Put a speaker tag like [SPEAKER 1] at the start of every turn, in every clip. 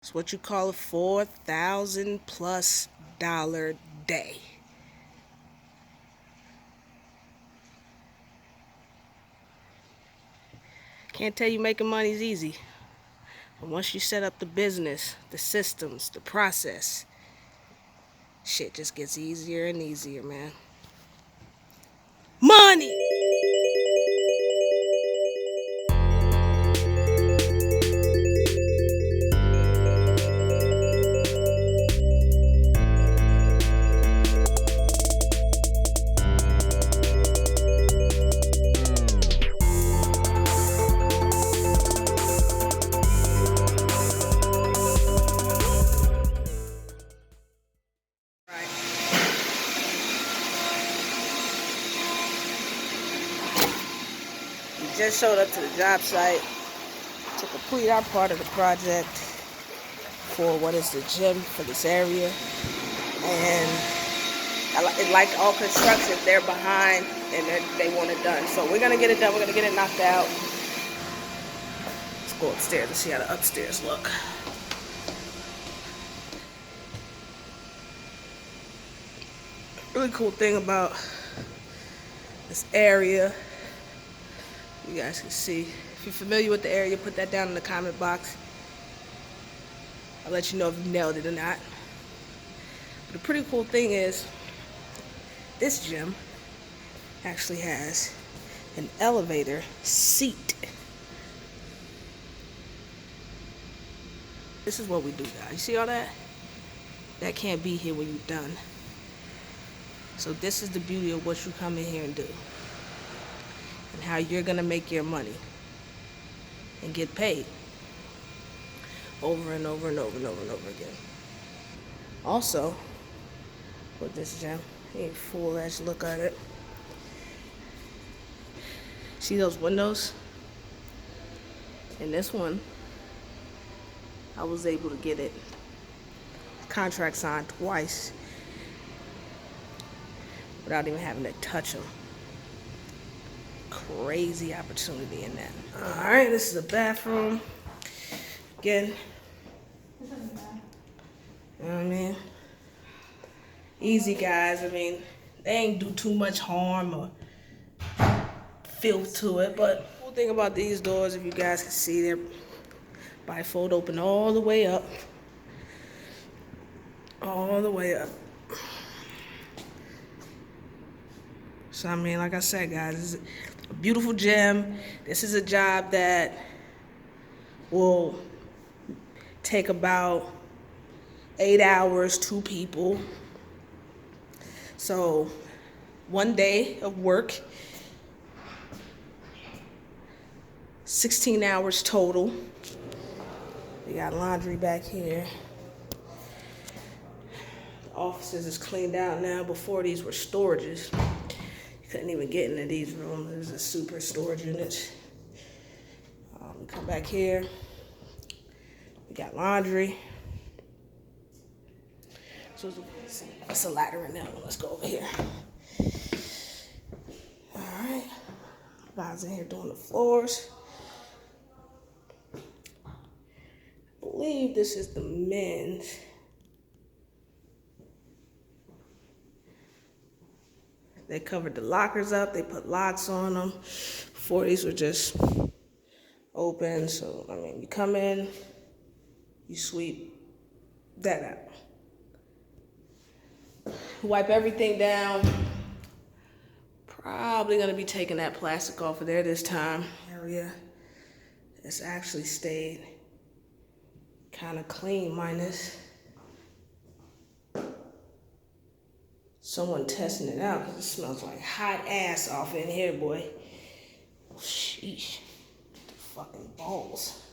[SPEAKER 1] It's what you call a 4,000 plus dollar day. Can't tell you making money is easy. But once you set up the business, the systems, the process, shit just gets easier and easier, man. Money! Right. We just showed up to the job site to complete our part of the project for what is the gym for this area. And like all construction, they're behind and they want it done. So we're gonna get it done. We're gonna get it knocked out. Let's go upstairs and see how the upstairs look. Really cool thing about this area, you guys can see. If you're familiar with the area, put that down in the comment box. I'll let you know if you nailed it or not. But the pretty cool thing is, this gym actually has an elevator seat. This is what we do, guys. You see all that? That can't be here when you're done. So this is the beauty of what you come in here and do. And how you're gonna make your money. And get paid. Over and over and over and over and over again. Also, with this gym, you ain't fool ass look at it. See those windows? In this one, I was able to get it contract signed twice without even having to touch them. Crazy opportunity in that. All right, this is a bathroom. Again, you know what I mean? Easy, guys. I mean, they ain't do too much harm or filth to it, but the cool thing about these doors, if you guys can see, they're bifold open all the way up. All the way up. So, I mean, like I said, guys, this is a beautiful gym. This is a job that will take about 8 hours, 2 people. So, one day of work, 16 hours total. We got laundry back here. The offices is cleaned out now. Before, these were storages. You couldn't even get into these rooms. There's a super storage unit. Come back here. We got laundry. So it's a ladder in that one. Let's go over here. All right. Guys in here doing the floors. I believe this is the men's. They covered the lockers up. They put locks on them. Before, these were just open. So, I mean, you come in, you sweep that out. Wipe everything down. Probably gonna be taking that plastic off of there this time. Area. It's actually stayed kind of clean, minus someone testing it out, because it smells like hot ass off in here, boy. Sheesh. The fucking balls.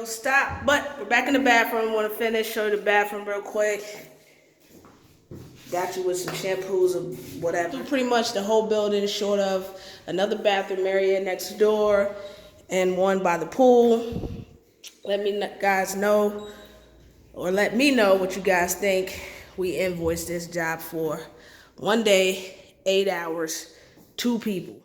[SPEAKER 1] Don't stop. But we're back in the bathroom. Want to finish, show you the bathroom real quick. Got you with some shampoos or whatever. Pretty much the whole building, short of another bathroom area next door and one by the pool. Let me guys know, or let me know what you guys think we invoiced this job for. 1 day, 8 hours, 2 people.